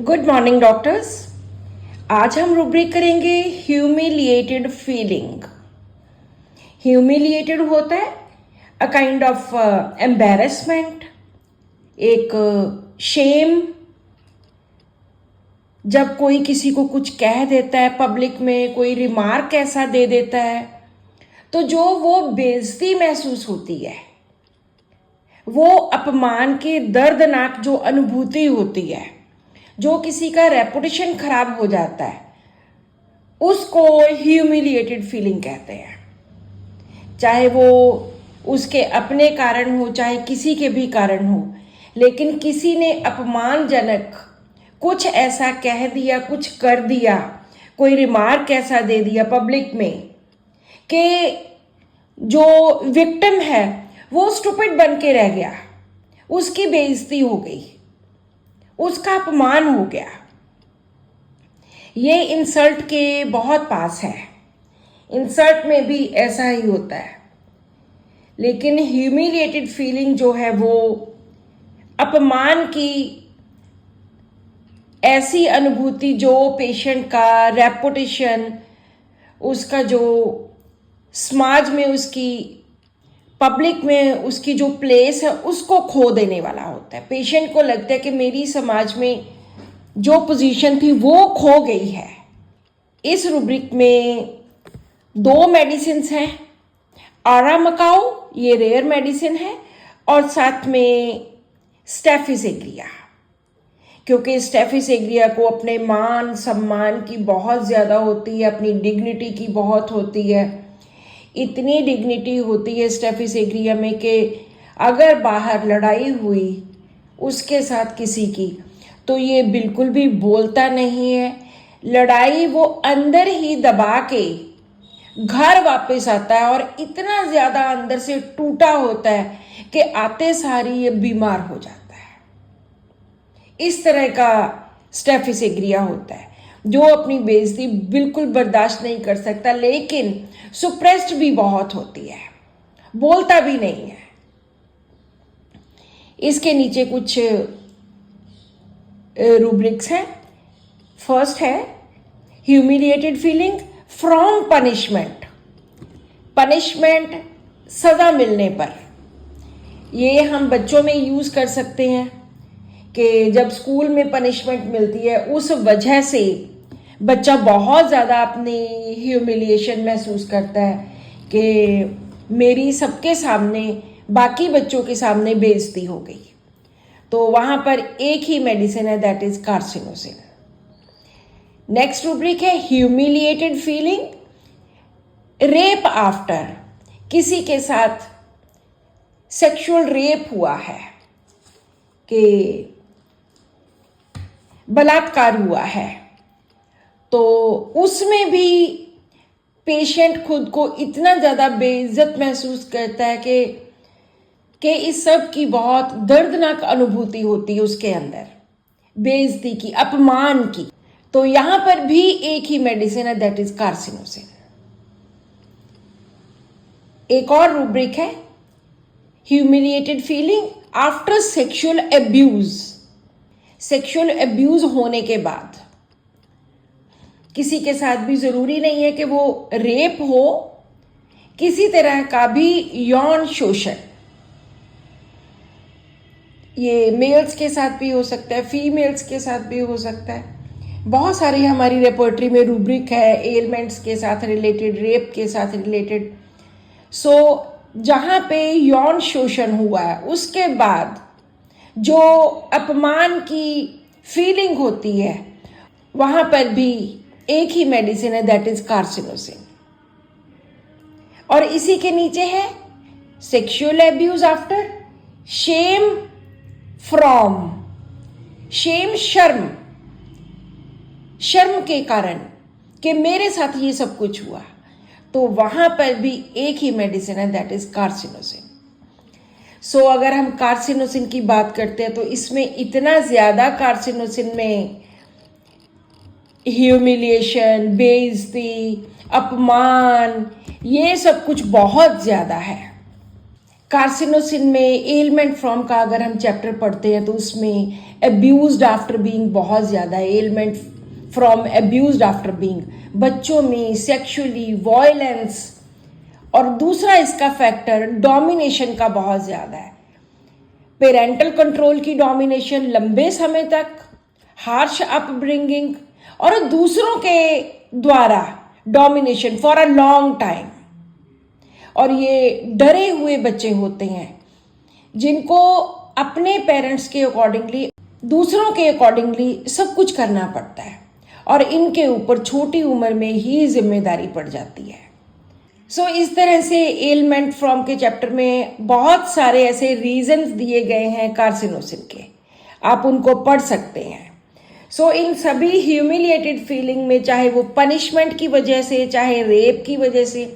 Good morning doctors. आज हम rubric करेंगे ह्यूमिलिएटेड फीलिंग। ह्यूमिलिएटेड होता है अ काइंड ऑफ एम्बेरसमेंट, एक शेम। जब कोई किसी को कुछ कह देता है पब्लिक में, कोई रिमार्क ऐसा दे देता है तो जो वो बेइज्जती महसूस होती है, वो अपमान की दर्दनाक जो अनुभूति होती है, जो किसी का रेपुटेशन खराब हो जाता है, उसको ह्यूमिलिएटेड फीलिंग कहते हैं। चाहे वो उसके अपने कारण हो, चाहे किसी के भी कारण हो, लेकिन किसी ने अपमानजनक कुछ ऐसा कह दिया, कुछ कर दिया, कोई रिमार्क ऐसा दे दिया पब्लिक में कि जो विक्टिम है वो स्टूपिड बन के रह गया, उसकी बेइज्जती हो गई, उसका अपमान हो गया। ये इंसल्ट के बहुत पास है। इंसल्ट में भी ऐसा ही होता है, लेकिन ह्यूमिलिएटेड फीलिंग जो है वो अपमान की ऐसी अनुभूति जो पेशेंट का रेपुटेशन, उसका जो समाज में, उसकी पब्लिक में उसकी जो प्लेस है, उसको खो देने वाला होता है। पेशेंट को लगता है कि मेरी समाज में जो पोजीशन थी वो खो गई है। इस रुब्रिक में 2 मेडिसिन हैं। आरामकाओ, ये रेयर मेडिसिन है, और साथ में स्टेफिस एग्रिया, क्योंकि स्टेफिस एग्रिया को अपने मान सम्मान की बहुत ज़्यादा होती है, अपनी डिग्निटी की बहुत होती है। इतनी डिग्निटी होती है स्टेफिस एग्रिया में कि अगर बाहर लड़ाई हुई उसके साथ किसी की, तो ये बिल्कुल भी बोलता नहीं है। लड़ाई वो अंदर ही दबा के घर वापस आता है, और इतना ज़्यादा अंदर से टूटा होता है कि आते सारी ये बीमार हो जाता है। इस तरह का स्टेफिस एग्रिया होता है, जो अपनी बेइज्जती बिल्कुल बर्दाश्त नहीं कर सकता, लेकिन सुप्रेस्ड भी बहुत होती है, बोलता भी नहीं है। इसके नीचे कुछ रूब्रिक्स हैं। फर्स्ट है humiliated feeling from punishment. Punishment, सज़ा मिलने पर। ये हम बच्चों में यूज़ कर सकते हैं कि जब स्कूल में पनिशमेंट मिलती है, उस वजह से बच्चा बहुत ज़्यादा अपनी ह्यूमिलिएशन महसूस करता है कि मेरी सबके सामने, बाकी बच्चों के सामने बेइज्जती हो गई। तो वहाँ पर एक ही मेडिसिन है, that is carcinosin. Next rubric है ह्यूमिलिएटेड फीलिंग रेप आफ्टर। किसी के साथ सेक्सुअल रेप हुआ है, कि बलात्कार हुआ है, तो उसमें भी पेशेंट खुद को इतना ज़्यादा बेइज्जत महसूस करता है कि इस सब की बहुत दर्दनाक अनुभूति होती है उसके अंदर, बेइज्जती की, अपमान की। तो यहाँ पर भी एक ही मेडिसिन है, दैट इज़ कार्सिनोसिन। एक और रूब्रिक है humiliated feeling after sexual abuse. Sexual abuse होने के बाद, किसी के साथ भी ज़रूरी नहीं है कि वो रेप हो, किसी तरह का भी यौन शोषण, ये मेल्स के साथ भी हो सकता है, फीमेल्स के साथ भी हो सकता है। बहुत सारी हमारी रेपर्टरी में रूब्रिक है एलिमेंट्स के साथ रिलेटेड, रेप के साथ रिलेटेड। सो जहाँ पे यौन शोषण हुआ है, उसके बाद जो अपमान की फीलिंग होती है, वहाँ पर भी एक ही मेडिसिन है, दैट इज़ कार्सिनोसिन। और इसी के नीचे है sexual abuse after shame from. Shame, शर्म, शर्म के कारण कि मेरे साथ ये सब कुछ हुआ, तो वहाँ पर भी एक ही मेडिसिन है, दैट इज़ कार्सिनोसिन। सो अगर हम कार्सिनोसिन की बात करते हैं तो इसमें इतना ज़्यादा कार्सिनोसिन में ह्यूमिलिएशन, बेइज्जती, अपमान, ये सब कुछ बहुत ज़्यादा है। कार्सिनोसिन में एलिमेंट फ्रॉम का अगर हम चैप्टर पढ़ते हैं तो उसमें अब्यूज्ड आफ्टर बीइंग बहुत ज़्यादा है, element from abused after being, बच्चों में सेक्सुअली वायलेंस। और दूसरा इसका फैक्टर डोमिनेशन का बहुत ज़्यादा है, पेरेंटल कंट्रोल की डोमिनेशन लंबे समय तक, हार्श अपब्रिंगिंग और दूसरों के द्वारा domination for a long time. और ये डरे हुए बच्चे होते हैं जिनको अपने पेरेंट्स के अकॉर्डिंगली, दूसरों के अकॉर्डिंगली सब कुछ करना पड़ता है और इनके ऊपर छोटी उम्र में ही जिम्मेदारी पड़ जाती है। सो इस तरह से एलिमेंट फ्रॉम के चैप्टर में बहुत सारे ऐसे रीजंस दिए गए हैं कार्सिनोसिन के, आप उनको पढ़ सकते हैं। सो इन सभी ह्यूमिलिएटेड फीलिंग में, चाहे वो पनिशमेंट की वजह से, चाहे रेप की वजह से,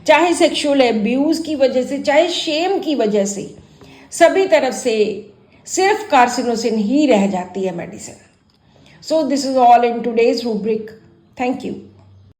चाहे सेक्सुअल एब्यूज की वजह से, चाहे शेम की वजह से, सभी तरफ से सिर्फ कार्सिनोसिन ही रह जाती है medicine. So this is all in today's rubric. Thank you.